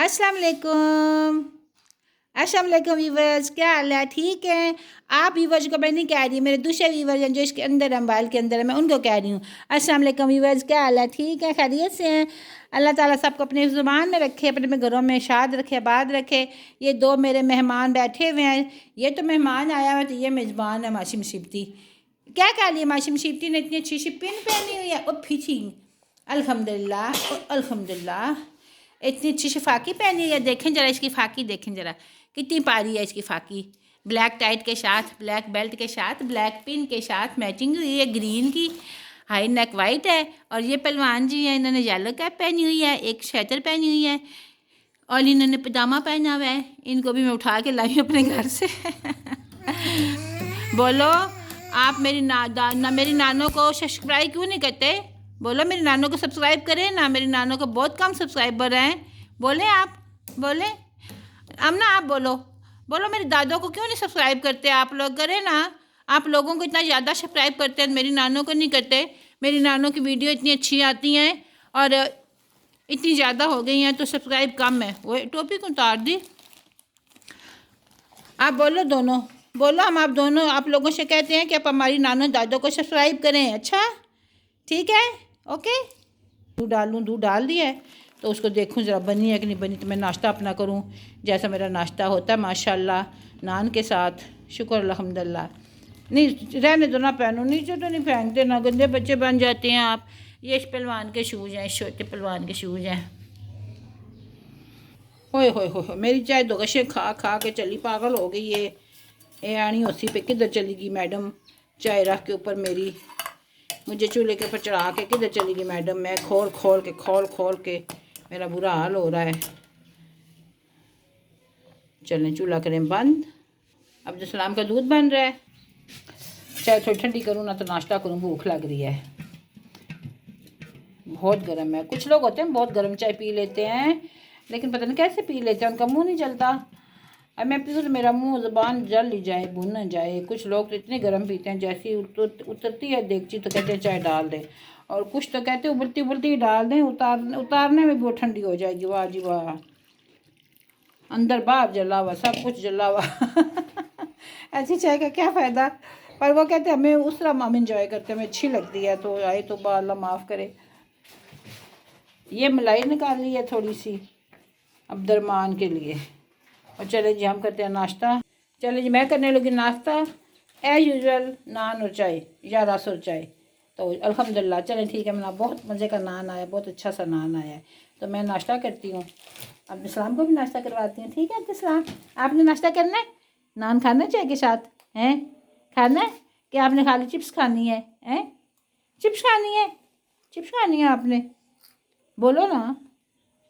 अस्सलाम वालेकुम। अस्सलाम वालेकुम व्यूवर्स, क्या हाल है? ठीक है। आप व्यूवर्स को मैं नहीं कह रही, मेरे दूसरे व्यूवर्स हैं जो इसके अंदर है, मोबाइल के अंदर है, मैं उनको कह रही हूँ। अस्सलाम वालेकुम व्यूवर्स, क्या हाल है? ठीक है, खैरियत से हैं? अल्लाह ताला सबको अपने ज़ुबान में रखे, अपने घरों में शाद रखे, आबाद रखे। ये दो मेरे मेहमान बैठे हुए हैं। ये तो मेहमान आया हुआ, तो ये मेज़बान है माशी मुसीबती। क्या कह लिया माशी मुसीबती ने? इतनी अच्छी सी पिन पहनी हुई है और फिची। अल्हम्दुलिल्लाह अल्हम्दुलिल्लाह। इतनी अच्छी सी फाकी पहनी है। देखें ज़रा इसकी फ़ाकी, देखें ज़रा कितनी पारी है इसकी फ़ाकी। ब्लैक टाइट के साथ, ब्लैक बेल्ट के साथ, ब्लैक पिन के साथ मैचिंग हुई है ग्रीन की। हाई नेक वाइट है। और ये पहलवान जी हैं, इन्होंने येलो कैप पहनी हुई है, एक स्वेटर पहनी हुई है और इन्होंने पजामा पहना हुआ है। इनको भी मैं उठा के लाई हूँ अपने घर से। बोलो, आप मेरी नानों को सब्सक्राइब क्यों नहीं करते? बोलो, मेरी नानों को सब्सक्राइब करें ना। मेरी नानों को बहुत कम सब्सक्राइबर हैं। बोले आप, बोले अमना, आप बोलो। बोलो, मेरे दादों को क्यों नहीं सब्सक्राइब करते? आप लोग करें ना। आप लोगों को इतना ज़्यादा सब्सक्राइब करते हैं, मेरी नानों को नहीं करते। मेरी नानों की वीडियो इतनी अच्छी आती हैं और इतनी ज़्यादा हो गई हैं, तो सब्सक्राइब कम है। वो टॉपिक उतार दी। आप बोलो दोनों, बोलो। हम आप दोनों आप लोगों से कहते हैं कि आप हमारी नानों दादों को सब्सक्राइब करें। अच्छा, ठीक है, ओके। दूध डाल दिया है, तो उसको देखूं ज़रा बनी है कि नहीं बनी, तो मैं नाश्ता अपना करूं जैसा मेरा नाश्ता होता है माशाल्लाह, नान के साथ। शुक्र अल्हम्दुलिल्लाह। नहीं रहने दो ना, पहनो। नीचे तो नहीं फेंकते ना, गंदे बच्चे बन जाते हैं आप। ये इस पहलवान के शूज़ हैं, छोटे पहलवान के शूज़ हैं। होए होए होए, मेरी चाय दो गशे खा खा के चली पागल हो गई ये आनी उसी पे किधर चली गई मैडम? चाय रख के ऊपर मेरी, मुझे चूल्हे के ऊपर चढ़ा के किधर चली गई मैडम? मैं खोल खोल के मेरा बुरा हाल हो रहा है। चलें, चूल्हा करें बंद। अब सलाम का दूध बन रहा है। चाय थोड़ी ठंडी करूँ ना तो नाश्ता करूँ, भूख लग रही है। बहुत गर्म है। कुछ लोग होते हैं बहुत गर्म चाय पी लेते हैं, लेकिन पता नहीं कैसे पी लेते हैं, उनका मुँह नहीं जलता। अब मैं पीऊँ तो मेरा मुँह ज़बान जल ही जाए, भुन न जाए। कुछ लोग तो इतने गर्म पीते हैं, जैसी उतरती है देगची तो कहते हैं चाय डाल दें, और कुछ तो कहते हैं उबलती उबलती ही डाल दें, उतारने में भी वो ठंडी हो जाएगी। वाह जी वाह, अंदर बाहर जला हुआ, सब कुछ जला हुआ। ऐसी चाय का क्या फ़ायदा? पर वो कहते हैं हमें उस तरह हम इंजॉय करते हैं, हमें अच्छी लगती है। तो आए तो अल्लाह माफ़ करे। ये मलाई निकाली है थोड़ी सी अब दरमान के लिए। और चले जी, हम करते हैं नाश्ता। चले जी, मैं करने लगी नाश्ता एज यूजुअल, नान और चाय या रस और चाय। तो अल्हम्दुलिल्लाह, चलें ठीक है। मेरा बहुत मज़े का नान आया, बहुत अच्छा सा नान आया है, तो मैं नाश्ता करती हूँ। अब इस्लाम को भी नाश्ता करवाती हूँ। ठीक है इस्लाम, आपने नाश्ता करना है? नान खाना चाय के साथ हैं? खाना है कि आपने खाली चिप्स खानी है? हैं, चिप्स खानी है? चिप्स खानी है आपने? बोलो ना,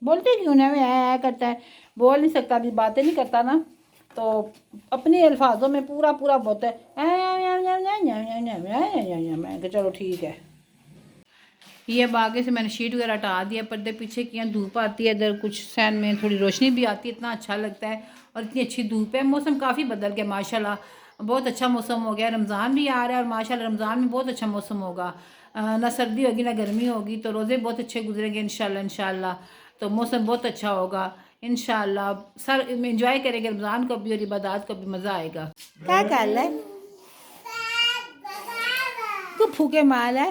बोलते क्यों ना? मैं करता है, बोल नहीं सकता, अभी बातें नहीं करता ना, तो अपने अल्फाजों में पूरा पूरा बोलता है। मैं कहा चलो ठीक है। ये अब आगे से मैंने शीट वगैरह हटा दिया, पर्दे पीछे किया। धूप आती है इधर, कुछ सैन में थोड़ी रोशनी भी आती है, इतना अच्छा लगता है। और इतनी अच्छी धूप है, मौसम काफ़ी बदल गया माशाल्लाह, बहुत अच्छा मौसम हो गया। रमज़ान भी आ रहा है और माशाल्लाह रमज़ान में बहुत अच्छा मौसम होगा। ना सर्दी होगी ना गर्मी होगी, तो रोज़े बहुत अच्छे गुजरेंगे इंशाल्लाह इंशाल्लाह। तो मौसम बहुत अच्छा होगा इंशाल्लाह। सर इंजॉय करेंगे रमज़ान को भी और इबादत को भी, मज़ा आएगा। क्या कर है को फूके माल है?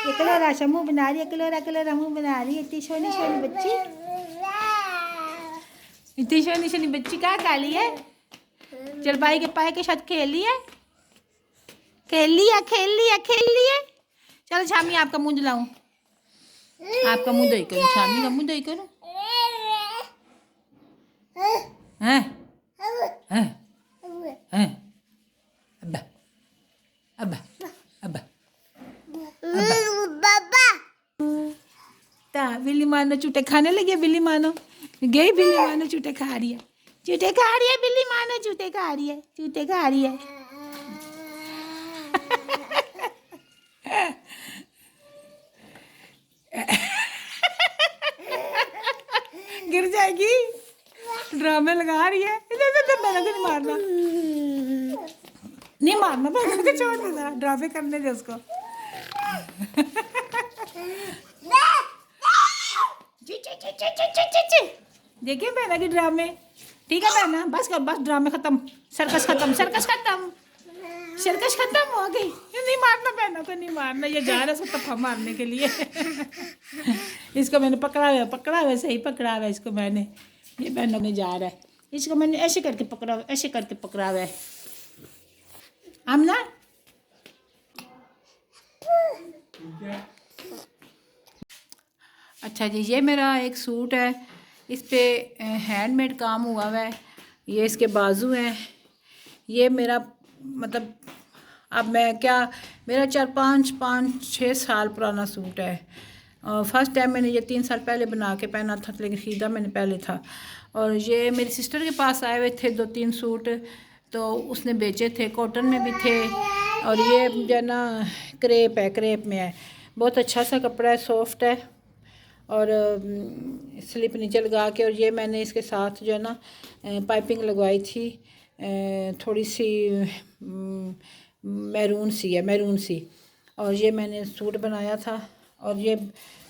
एकलोरा सा मुँह बना रही है, एकलोरा मुँह बना रही है। इतनी सोनी सोनी बच्ची, इतनी सोनी सोनी बच्ची क्या काली है? चल भाई के पाए के साथ खेल लिया, खेल लिया, खेल लिया, खेल लिया। चलो शामी आपका मुँह दिलाऊं, आपका मुँह दही करूँ, शामी का मुँह दही करूँ। हैं हैं हैं, अब्बा अब्बा अब्बा ता बिल्ली मानो चूटे खाने लगी है। बिल्ली मानो गई, बिल्ली मानो चूटे खा रही है, चूटे खा रही है। बिल्ली मानो चूटे खा रही है, चूटे खा रही है। गिर जाएगी, ड्रामे लगा रही है। मैंने तो नहीं मारना, नहीं मारना, मैं छोड़ देना, ड्रामे करने दे उसको। जी देखिए बहना के ड्रामे। ठीक है बहना, बस कर, बस ड्रामे खत्म, सर्कस खत्म, सर्कस खत्म, सर्कस खत्म हो गई। नहीं मारना बहना को, नहीं मारना, ये जा रहा है उसको तफा मारने के लिए। इसको मैंने पकड़ा हुआ सही पकड़ा हुआ है इसको मैंने। ये बहनों में जा रहा है, इसको मैंने ऐसे करके पकड़ा हुआ, ऐसे करके पकड़ा हुआ है। हम ना अच्छा जी, ये मेरा एक सूट है, इस पे हैंडमेड काम हुआ हुआ है। ये इसके बाजू हैं। ये मेरा मतलब अब मैं क्या, मेरा 4-5-6 साल पुराना सूट है। और फर्स्ट टाइम मैंने ये 3 साल पहले बना के पहना था, लेकिन ख़रीदा मैंने पहले था। और ये मेरी सिस्टर के पास आए हुए थे 2-3 सूट, तो उसने बेचे थे, कॉटन में भी थे। और ये जो है ना क्रेप है, क्रेप में है, बहुत अच्छा सा कपड़ा है, सॉफ्ट है और स्लिप नीचे लगा के। और ये मैंने इसके साथ जो है ना पाइपिंग लगवाई थी, थोड़ी सी मैरून सी। और ये मैंने सूट बनाया था। और ये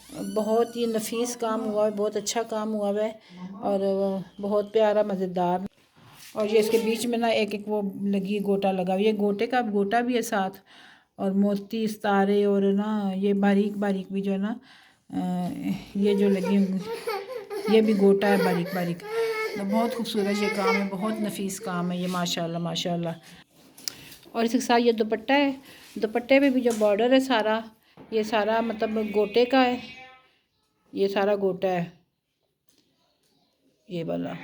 बहुत ही नफीस काम हुआ है, बहुत अच्छा काम हुआ है और बहुत प्यारा मज़ेदार। और ये इसके बीच में ना एक एक वो लगी गोटा लगा, ये गोटे का गोटा भी है साथ, और मोती सितारे, और ना ये बारीक बारीक भी जो है ना ये जो लगी, ये भी गोटा है बारीक बारीक। तो बहुत खूबसूरत ये काम है, बहुत नफीस काम है ये, माशाल्लाह माशाल्लाह। और इसके साथ ये दुपट्टा है, दुपट्टे पे भी जो बॉर्डर है सारा, ये सारा मतलब गोटे का है, ये सारा गोटा है, ये वाला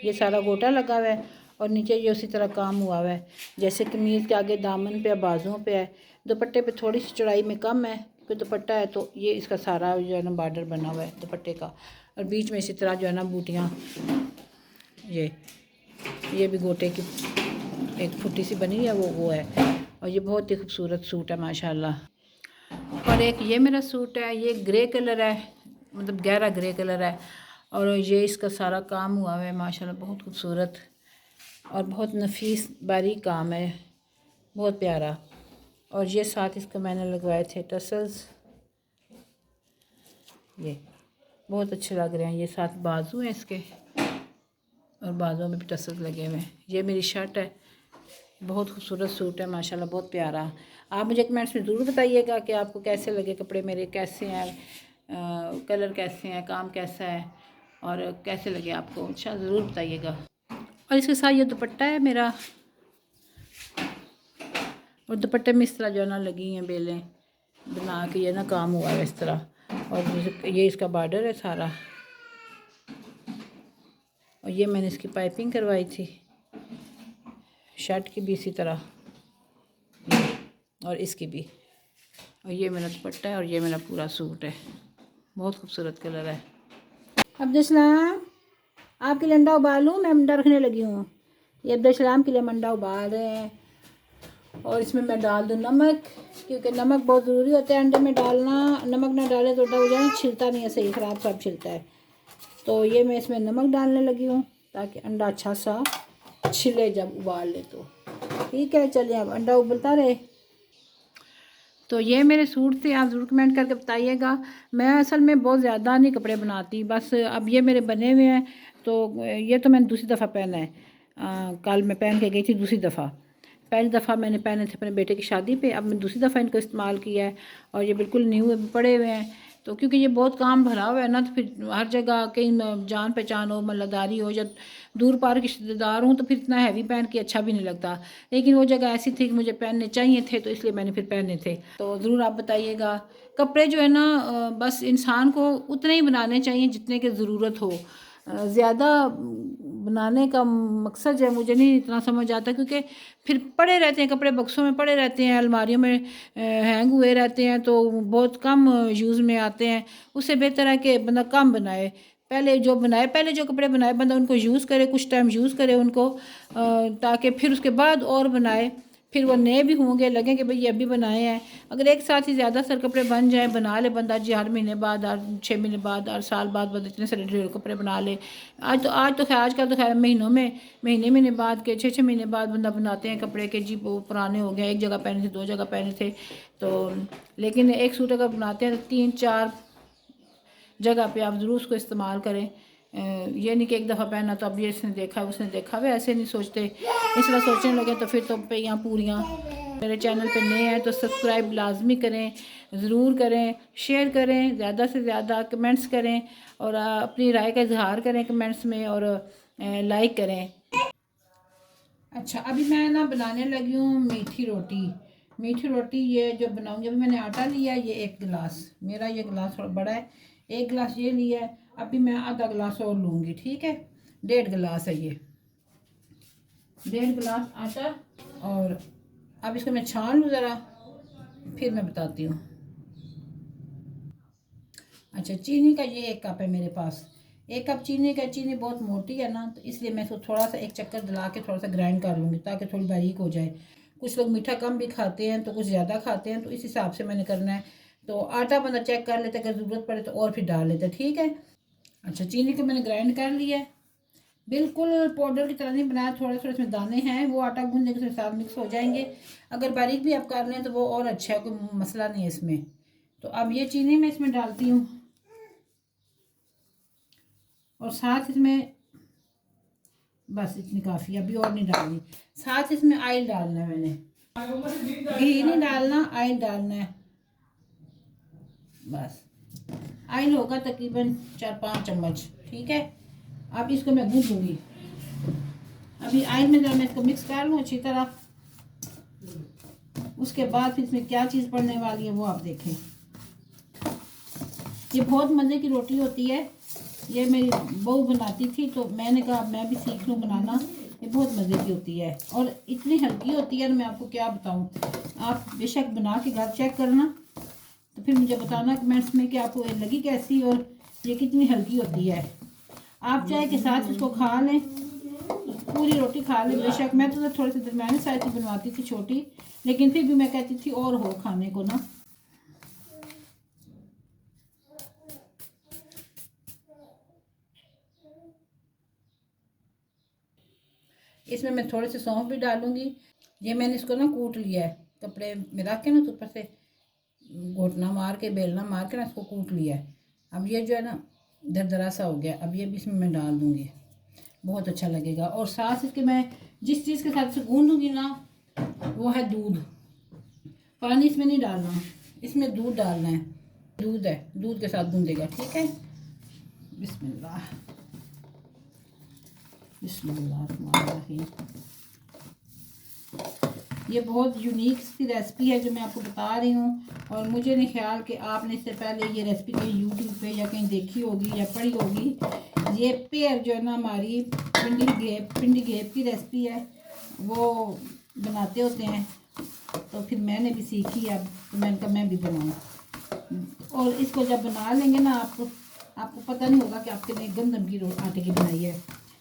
ये सारा गोटा लगा हुआ है। और नीचे ये उसी तरह काम हुआ हुआ है, जैसे कमीज़ के आगे दामन पे, बाजुओं पे है। दुपट्टे पे थोड़ी सी चौड़ाई में कम है, क्योंकि दुपट्टा है तो ये इसका सारा जो है ना बॉर्डर बना हुआ है दुपट्टे का। और बीच में इसी तरह जो है ना बूटियाँ, ये भी गोटे की एक फुटी सी बनी है, वो है। और ये बहुत ही खूबसूरत सूट है माशाल्लाह। और एक ये मेरा सूट है, ये ग्रे कलर है, मतलब गहरा ग्रे कलर है। और ये इसका सारा काम हुआ है माशाल्लाह, बहुत खूबसूरत और बहुत नफीस बारीक काम है, बहुत प्यारा। और ये साथ इसको मैंने लगवाए थे टसल्स, ये बहुत अच्छे लग रहे हैं। ये साथ बाजू हैं इसके, और बाजुओं में भी टसल्स लगे हुए हैं। ये मेरी शर्ट है, बहुत खूबसूरत सूट है माशाल्लाह, बहुत प्यारा। आप मुझे कमेंट्स में ज़रूर बताइएगा कि आपको कैसे लगे कपड़े मेरे, कैसे हैं, कलर कैसे हैं, काम कैसा है, और कैसे लगे आपको, अच्छा ज़रूर बताइएगा। और इसके साथ ये दुपट्टा है मेरा, और दुपट्टे में इस तरह जो है ना लगी हैं बेलें बना के, ये ना काम हुआ है इस तरह। और ये इसका बॉर्डर है सारा। और ये मैंने इसकी पाइपिंग करवाई थी, शर्ट की भी इसी तरह, और इसकी भी। और ये मेरा दुपट्टा है, और ये मेरा पूरा सूट है, बहुत खूबसूरत कलर है। अब्दुलसलाम, आपके लिए अंडा उबालूँ? मैं अंडा रखने लगी हूँ। ये अब्दुलसलाम के लिए अंडा उबाल रहे हैं। और इसमें मैं डाल दूँ नमक, क्योंकि नमक बहुत ज़रूरी होता है अंडे में डालना। नमक ना डालें तो अंडा हो जाए, छिलता नहीं है सही, ख़राब सब छिलता है। तो ये मैं इसमें नमक डालने लगी हूँ ताकि अंडा अच्छा सा छिले जब उबाल ले तो। ठीक है, चलिए अब अंडा उबलता रहे। तो ये मेरे सूट थे, आप ज़रूर कमेंट करके बताइएगा। मैं असल में बहुत ज़्यादा नहीं कपड़े बनाती, बस अब ये मेरे बने हुए हैं। तो ये तो मैंने दूसरी दफ़ा पहना है, कल मैं पहन के गई थी दूसरी दफ़ा। पहली दफ़ा मैंने पहने थे अपने बेटे की शादी पे, अब मैं दूसरी दफ़ा इनको इस्तेमाल किया है। और ये बिल्कुल न्यू पड़े हुए हैं, तो क्योंकि ये बहुत काम भरा हुआ है ना, तो फिर हर जगह कहीं जान पहचान हो, मल्लादारी हो, या दूर पार के रिश्तेदार हूँ, तो फिर इतना हैवी पहन के अच्छा भी नहीं लगता। लेकिन वो जगह ऐसी थी कि मुझे पहनने चाहिए थे, तो इसलिए मैंने फिर पहने थे। तो ज़रूर आप बताइएगा। कपड़े जो है ना बस इंसान को उतने ही बनाने चाहिए जितने की ज़रूरत हो। ज़्यादा बनाने का मकसद जो है मुझे नहीं इतना समझ आता, क्योंकि फिर पड़े रहते हैं कपड़े, बक्सों में पड़े रहते हैं, अलमारियों में हैंग हुए रहते हैं, तो बहुत कम यूज़ में आते हैं। उससे बेहतर है कि बंदा कम बनाए, पहले जो कपड़े बनाए बंदा उनको यूज़ करे, कुछ टाइम यूज़ करे उनको, ताकि फिर उसके बाद और बनाए, फिर वो नए भी होंगे, लगे कि भाई ये अभी बनाए हैं। अगर एक साथ ही ज़्यादा सर कपड़े बन जाए, बना ले बंदा जी, हर महीने बाद, हर 6 महीने बाद, हर साल बाद बंदा इतने सारे ढेर कपड़े बना ले। आजकल तो खैर महीने बाद के 6-6 महीने बाद बंदा बनाते हैं कपड़े के, जी वो पुराने हो गए, एक जगह पहने थे, 2 जगह पहने थे। तो लेकिन एक सूट अगर बनाते हैं तो 3-4 जगह पे आप ज़रूर उसको इस्तेमाल करें। ये नहीं कि एक दफ़ा पहना तो अब ये इसने देखा उसने देखा, वे ऐसे नहीं सोचते। इस तरह सोचने लगे तो फिर तो पे यहाँ पूरियाँ। मेरे चैनल पे नए हैं तो सब्सक्राइब लाजमी करें, ज़रूर करें, शेयर करें, ज़्यादा से ज़्यादा कमेंट्स करें और अपनी राय का इजहार करें कमेंट्स में और लाइक करें। अच्छा, अभी मैं ना बनाने लगी हूँ मीठी रोटी। मीठी रोटी ये जो बनाऊंगी, अभी मैंने आटा लिया है, ये 1 गिलास, मेरा ये गिलास थोड़ा बड़ा है, 1 गिलास ये लिया है। अभी मैं आधा गिलास और लूँगी, ठीक है। 1.5 गिलास है ये, 1.5 गिलास आटा। और अब इसको मैं छान लूँ ज़रा, फिर मैं बताती हूँ। अच्छा, चीनी का ये 1 कप है मेरे पास, 1 कप चीनी का। चीनी बहुत मोटी है ना, तो इसलिए मैं इसको थोड़ा सा 1 चक्कर दिला के थोड़ा सा ग्राइंड कर लूँगी ताकि थोड़ी बारीक हो जाए। कुछ लोग मीठा कम भी खाते हैं तो कुछ ज़्यादा खाते हैं, तो इस हिसाब से मैंने करना है। तो आटा बंदा चेक कर लेता है, अगर ज़रूरत पड़े तो और फिर डाल लेता है, ठीक है। अच्छा, चीनी को मैंने ग्राइंड कर लिया है, बिल्कुल पाउडर की तरह नहीं बनाया, थोड़े थोड़े इसमें दाने हैं, वो आटा गूंदने के साथ मिक्स हो जाएंगे। अगर बारीक भी आप कर लें तो वो और अच्छा है, कोई मसला नहीं है इसमें। तो अब ये चीनी मैं इसमें डालती हूँ और साथ इसमें बस इतनी काफ़ी, अभी और नहीं डालनी। साथ इसमें ऑयल डालना है मैंने, घी नहीं डालना, ऑयल डालना है बस। ऑयल होगा तकरीबन 4-5 चम्मच, ठीक है। अब इसको मैं गूंदूंगी, अभी ऑयल में जरा मैं इसको मिक्स कर लूँ अच्छी तरह। उसके बाद फिर इसमें क्या चीज़ पड़ने वाली है वो आप देखें। ये बहुत मज़े की रोटी होती है, ये मेरी बहू बनाती थी तो मैंने कहा मैं भी सीख लूँ बनाना। ये बहुत मज़े की होती है और इतनी हल्की होती है, मैं आपको क्या बताऊँ। आप बेशक बना के घर चेक करना, तो फिर मुझे बताना कमेंट्स में कि आपको ये लगी कैसी और ये कितनी हल्की होती है। आप चाय के साथ इसको खा लें, पूरी रोटी खा लें बेशक। मैं तो थोड़े से दरमियानी साइज की बनवाती थी छोटी, लेकिन फिर भी मैं कहती थी और हो खाने को ना। इसमें मैं थोड़े से सौंफ भी डालूंगी। ये मैंने इसको ना कूट लिया है, कपड़े में रख के ना तो ऊपर से घोटना मार के बेलना मार के ना इसको कूट लिया है। अब ये जो है ना दरदरा सा हो गया, अब ये भी इसमें मैं डाल दूँगी, बहुत अच्छा लगेगा। और साथ इसके मैं जिस चीज़ के साथ से गूंदूँगी ना वो है दूध। पानी इसमें नहीं डालना, इसमें दूध डालना है। दूध है, दूध के साथ गूंदेगा, ठीक है। बिस्मिल्लाह बिस्मिल्लाह। ये बहुत यूनिक सी रेसिपी है जो मैं आपको बता रही हूँ, और मुझे नहीं ख्याल कि आपने इससे पहले ये रेसिपी कहीं यूट्यूब पे या कहीं देखी होगी या पढ़ी होगी। ये पेयर जो है ना हमारी पिंडी गेप की रेसिपी है, वो बनाते होते हैं, तो फिर मैंने भी सीखी है। अब तो मैंने कहा मैं भी बनाऊँ, और इसको जब बना लेंगे ना आपको पता नहीं होगा कि आपने गंदम की आटे की बनाई है।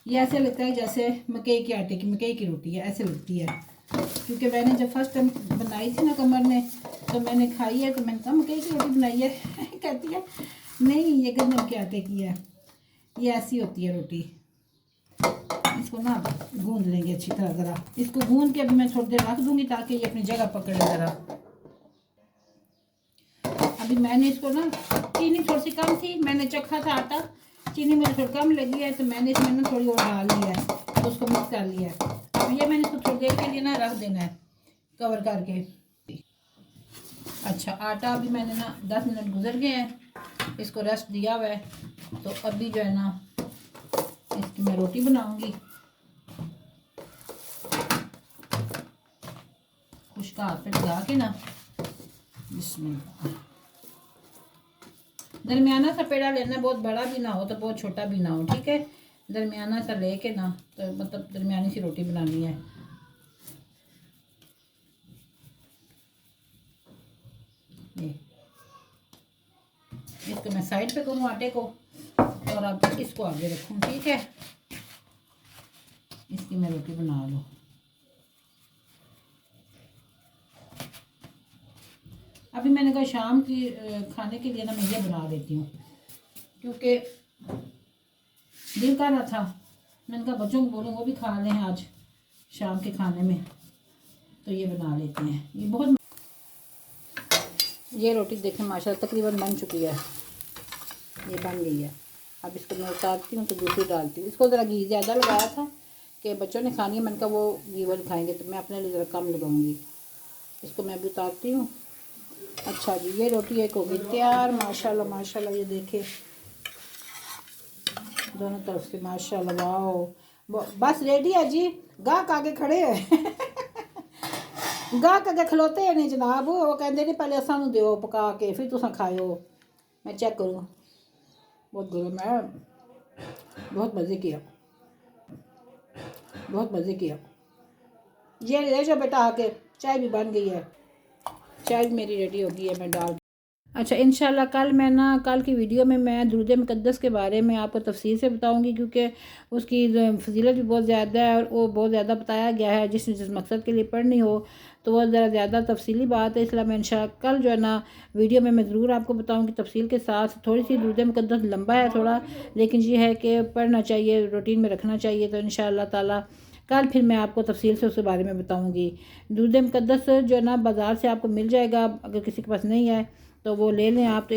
ये ऐसे लगता है जैसे मकई के आटे की, मकई की रोटी है ऐसे लगती है। क्योंकि मैंने जब फर्स्ट टाइम बनाई थी ना कमर ने, तो मैंने खाई है तो मैंने कहा मकई की रोटी बनाई है कहती है नहीं ये गंदम के आटे की है, ये ऐसी होती है रोटी। इसको ना गूंद लेंगे अच्छी तरह, ज़रा इसको गूंद के अभी मैं थोड़ी देर रख दूँगी ताकि ये अपनी जगह पकड़े ज़रा। अभी मैंने इसको ना, चीनी थोड़ी सी कम थी, मैंने चखा था आटा, चीनी मुझे थोड़ी कम लगी है तो मैंने इसमें ना थोड़ी और डाल लिया है, तो उसको मिक्स कर लिया है। अब ये मैंने इसको थोड़ी देर के लिए ना रख देना है कवर करके। अच्छा, आटा अभी मैंने ना 10 मिनट गुजर गए हैं, इसको रेस्ट दिया हुआ है। तो अभी जो है ना इसकी मैं रोटी बनाऊंगी। खुश्का हाथ पे लगा के ना, बिस्मिल्लाह। दरमियाना सा पेड़ा लेना, बहुत बड़ा भी ना हो तो बहुत छोटा भी ना हो, ठीक है। दरमियाना सा लेके ना, तो मतलब दरमियानी सी रोटी बनानी है। ये इसको मैं साइड पे करूँ आटे को, और अब इसको आगे रखूँ, ठीक है। इसकी मैं रोटी बना लूँ। अभी मैंने कहा शाम की खाने के लिए ना मैं ये बना लेती हूँ, क्योंकि दिल कर रहा था। मैंने कहा बच्चों को बोलूँ वो भी खा लें आज शाम के खाने में, तो ये बना लेते हैं। ये बहुत, ये रोटी देखें माशाल्लाह तकरीबन बन चुकी है। ये बन गई है। अब इसको मैं उतारती हूँ तो दूसरी डालती हूँ। इसको ज़रा घी ज़्यादा लगाया था कि बच्चों ने खानी है, मैंने कहा वो घी वाली खाएँगे, तो मैं अपने लिए ज़रा कम लगाऊंगी। इसको मैं भी उतारती हूँ। अच्छा जी, ये रोटी एक हो गई तैयार। माशाल्लाह माशाल्लाह, ये देखे दोनों तरफ से माशाल्लाह। वाह, बस रेडी है जी। गाहक आगे खड़े हैं गाहक अगे खलोते हैं नहीं जनाब, वो कहते नहीं पहले सानू दो पका के फिर तुसा खाओ। मैं चेक करूँ, बहुत गर्म है। बहुत मज़े किया, बहुत मज़े किया। ये ले जाओ बेटा आके, चाय भी बन गई है, चाय भी मेरी रेडी हो गई है, मैं डाल। अच्छा, इंशाल्लाह कल मैं ना, कल की वीडियो में मैं दुरूद मुक़द्दस के बारे में आपको तफसील से बताऊंगी, क्योंकि उसकी फजीलत भी बहुत ज़्यादा है और वो बहुत ज़्यादा बताया गया है। जिस मकसद के लिए पढ़नी हो तो वह ज़रा ज़्यादा तफसीली बात है, इसलिए मैं इंशाल्लाह कल जो है ना वीडियो में मैं ज़रूर आपको बताऊँगी तफसील के साथ। थोड़ी सी दुरूद मुक़द्दस लंबा है थोड़ा, लेकिन ये है कि पढ़ना चाहिए, रूटीन में रखना चाहिए। तो इंशाल्लाह ताला कल फिर मैं आपको तफसील से उसके बारे में बताऊँगी। दुरूद मुक़द्दस जो है ना बाज़ार से आपको मिल जाएगा, अगर किसी के पास नहीं है तो वो ले लें आप। तो